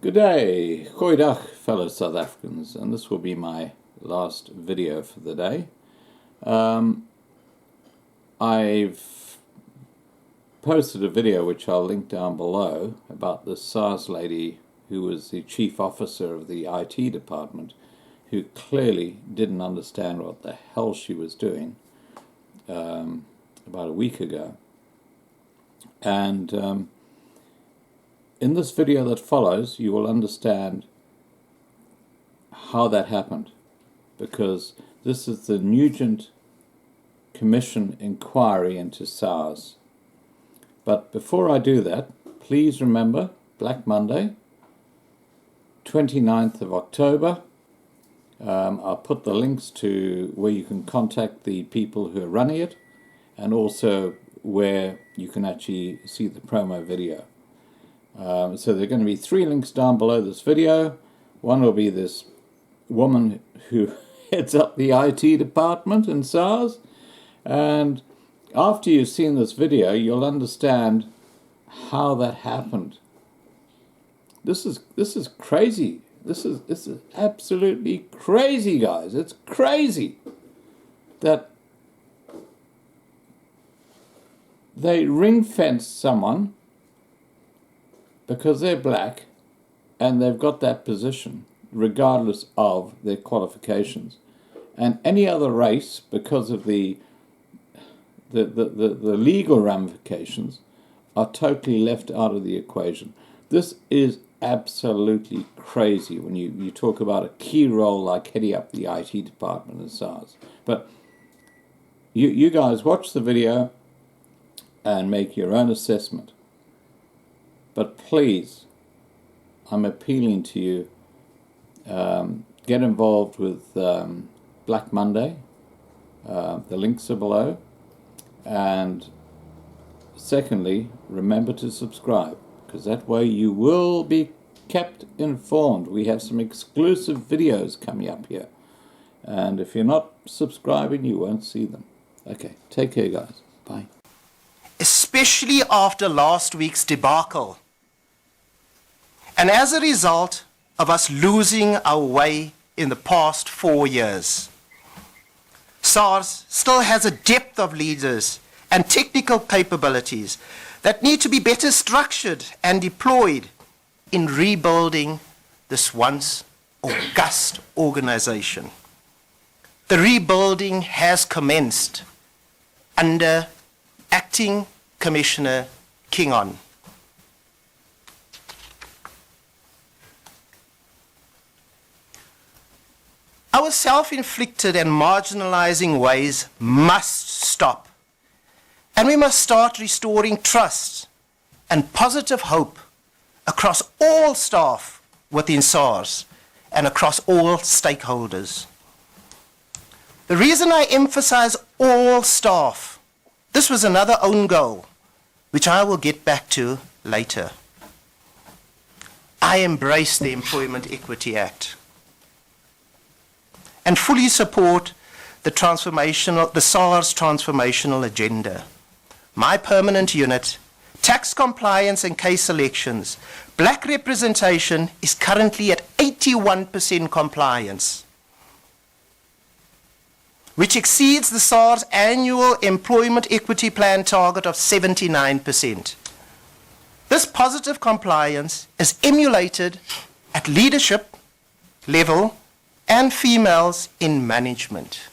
Good day, goeiedag fellow South Africans, and this will be my last video for the day. I've posted a video which I'll link down below about the SARS lady who was the chief officer of the IT department, who clearly didn't understand what the hell she was doing about a week ago. And in this video that follows, you will understand how that happened, because this is the Nugent Commission inquiry into SARS. But before I do that, please remember Black Monday, 29th of October. I'll put the links to where you can contact the people who are running it, and also where you can actually see the promo video. So there are going to be 3 links down below this video. One will be this woman who heads up the IT department in SARS. And after you've seen this video, you'll understand how that happened. This is crazy. This is absolutely crazy, guys. It's crazy that they ring-fence someone because they're black and they've got that position regardless of their qualifications, and any other race, because of the legal ramifications, are totally left out of the equation. This is absolutely crazy when you talk about a key role like heading up the IT department in SARS. But you guys watch the video and make your own assessment. But please, I'm appealing to you, get involved with Black Monday. The links are below. And secondly, remember to subscribe, because that way you will be kept informed. We have some exclusive videos coming up here. And if you're not subscribing, you won't see them. Okay, take care, guys. Bye. Especially after last week's debacle. And as a result of us losing our way in the past 4 years, SARS still has a depth of leaders and technical capabilities that need to be better structured and deployed in rebuilding this once august organization. The rebuilding has commenced under Acting Commissioner Kingon. Our self-inflicted and marginalizing ways must stop, and we must start restoring trust and positive hope across all staff within SARS and across all stakeholders. The reason I emphasize all staff, this was another own goal, which I will get back to later. I embrace the Employment Equity Act and fully support the SARS transformational agenda. My permanent unit, tax compliance and case selections, black representation is currently at 81% compliance, which exceeds the SARS annual employment equity plan target of 79%. This positive compliance is emulated at leadership level and females in management.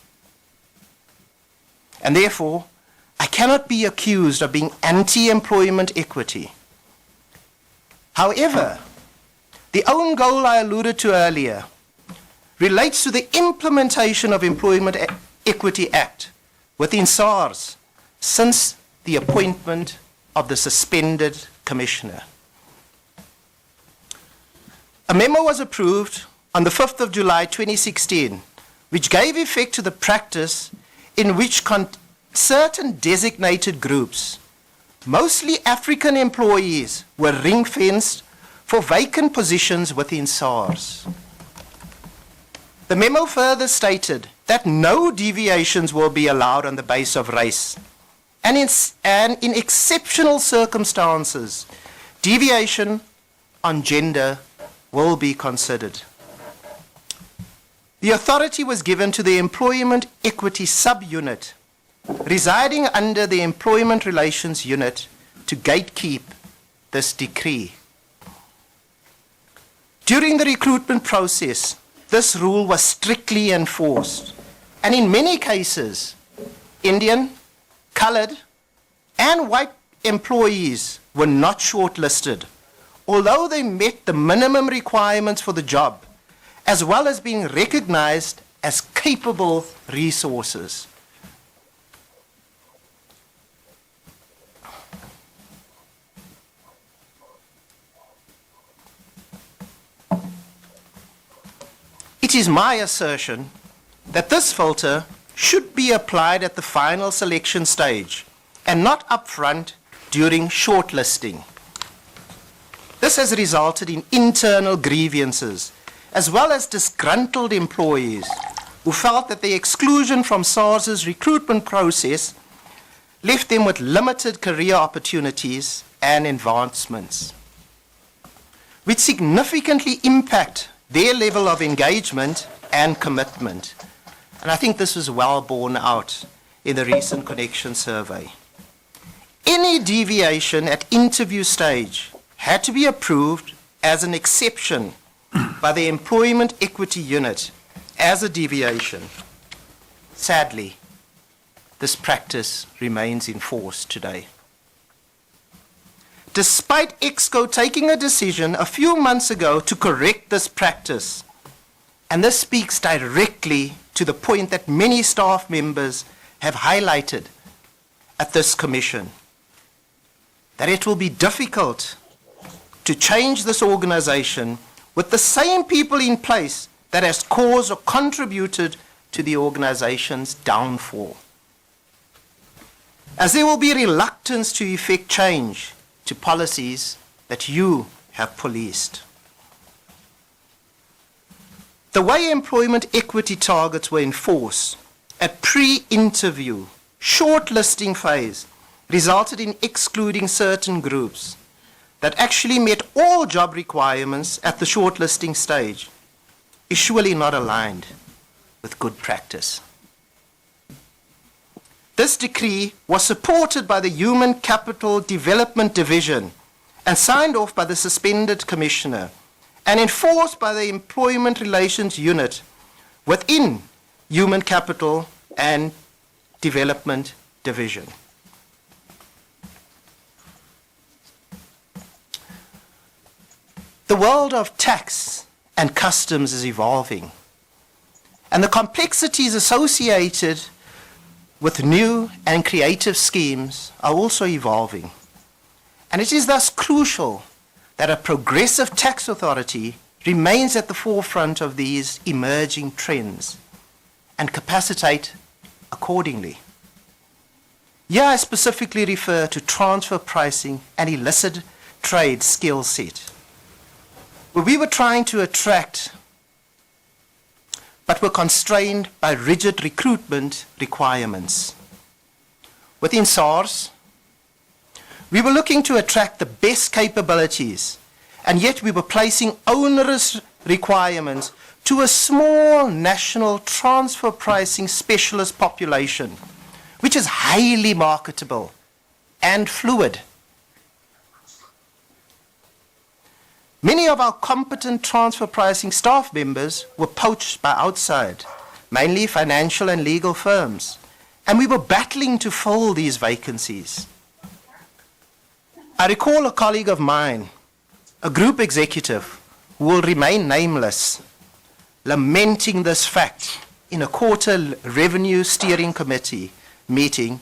And therefore, I cannot be accused of being anti-employment equity. However, the own goal I alluded to earlier relates to the implementation of Employment Equity Act within SARS since the appointment of the suspended commissioner. A memo was approved on the 5th of July 2016, which gave effect to the practice in which certain designated groups, mostly African employees, were ring-fenced for vacant positions within SARS. The memo further stated that no deviations will be allowed on the basis of race, and in exceptional circumstances, deviation on gender will be considered. The authority was given to the Employment Equity Subunit, residing under the Employment Relations Unit, to gatekeep this decree. During the recruitment process, this rule was strictly enforced, and in many cases, Indian, colored, and white employees were not shortlisted, although they met the minimum requirements for the job, as well as being recognized as capable resources. It is my assertion that this filter should be applied at the final selection stage and not upfront during shortlisting. This has resulted in internal grievances as well as disgruntled employees who felt that the exclusion from SARS's recruitment process left them with limited career opportunities and advancements, which significantly impact their level of engagement and commitment. And I think this was well borne out in the recent Connection survey. Any deviation at interview stage had to be approved as an exception by the Employment Equity Unit as a deviation. Sadly, this practice remains in force today. Despite EXCO taking a decision a few months ago to correct this practice, and this speaks directly to the point that many staff members have highlighted at this commission, that it will be difficult to change this organization with the same people in place that has caused or contributed to the organization's downfall. As there will be reluctance to effect change to policies that you have policed. The way employment equity targets were enforced at pre-interview, shortlisting phase resulted in excluding certain groups that actually met all job requirements at the shortlisting stage is surely not aligned with good practice. This decree was supported by the Human Capital Development Division and signed off by the suspended commissioner and enforced by the Employment Relations Unit within Human Capital and Development Division. The world of tax and customs is evolving, and the complexities associated with new and creative schemes are also evolving. And it is thus crucial that a progressive tax authority remains at the forefront of these emerging trends and capacitate accordingly. Here I specifically refer to transfer pricing and illicit trade skill set, where we were trying to attract but were constrained by rigid recruitment requirements. Within SARS, we were looking to attract the best capabilities, and yet we were placing onerous requirements to a small national transfer pricing specialist population, which is highly marketable and fluid. Many of our competent transfer pricing staff members were poached by outside, mainly financial and legal firms, and we were battling to fill these vacancies. I recall a colleague of mine, a group executive who will remain nameless, lamenting this fact in a quarter revenue steering committee meeting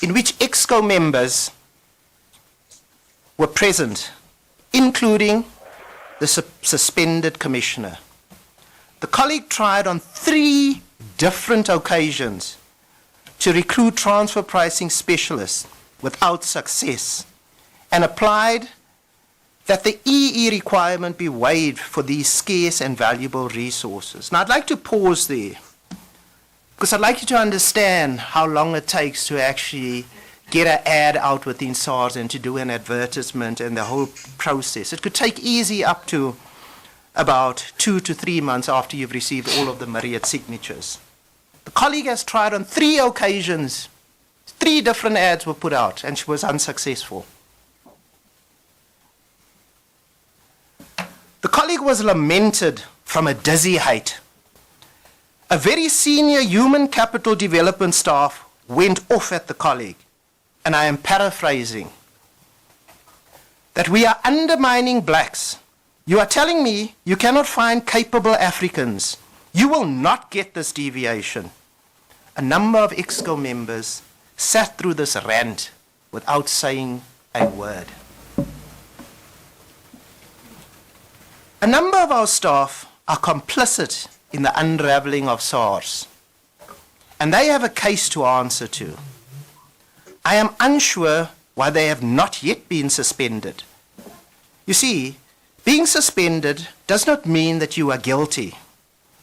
in which EXCO members were present, including the suspended commissioner. The colleague tried on 3 different occasions to recruit transfer pricing specialists without success and applied that the EE requirement be waived for these scarce and valuable resources. Now I'd like to pause there because I'd like you to understand how long it takes to actually get an ad out within SARS and to do an advertisement and the whole process. It could take easy up to about 2 to 3 months after you've received all of the myriad signatures. The colleague has tried on 3 occasions. 3 different ads were put out, and she was unsuccessful. The colleague was lamented from a dizzy height. A very senior human capital development staff went off at the colleague, and I am paraphrasing, that we are undermining blacks. You are telling me you cannot find capable Africans. You will not get this deviation. A number of EXCO members sat through this rant without saying a word. A number of our staff are complicit in the unraveling of SARS, and they have a case to answer to. I am unsure why they have not yet been suspended. You see, being suspended does not mean that you are guilty.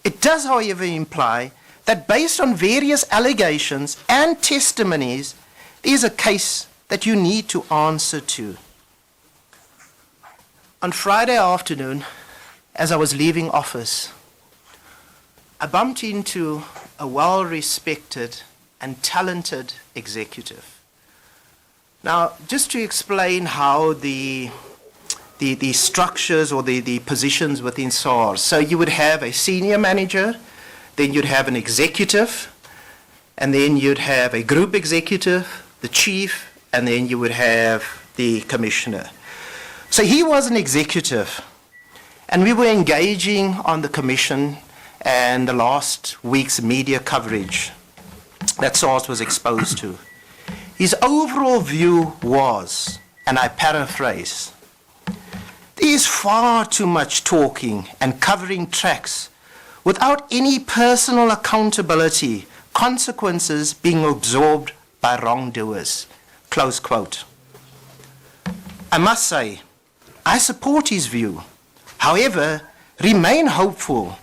It does, however, imply that based on various allegations and testimonies, there is a case that you need to answer to. On Friday afternoon, as I was leaving office, I bumped into a well-respected and talented executive. Now, just to explain how the structures or the positions within SARS. So you would have a senior manager, then you'd have an executive, and then you'd have a group executive, the chief, and then you would have the commissioner. So he was an executive, and we were engaging on the commission and the last week's media coverage that SARS was exposed to. His overall view was, and I paraphrase, there is far too much talking and covering tracks without any personal accountability, consequences being absorbed by wrongdoers. Close quote. I must say, I support his view. However, remain hopeful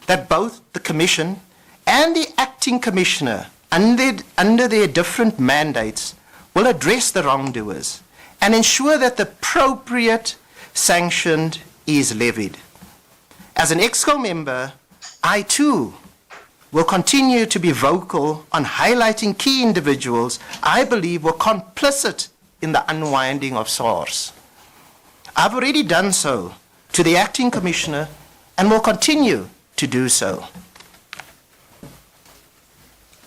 that both the Commission and the Acting Commissioner, under their different mandates, will address the wrongdoers and ensure that the appropriate sanction is levied. As an EXCO member, I too will continue to be vocal on highlighting key individuals I believe were complicit in the unwinding of SARS. I've already done so to the Acting Commissioner and will continue to do so.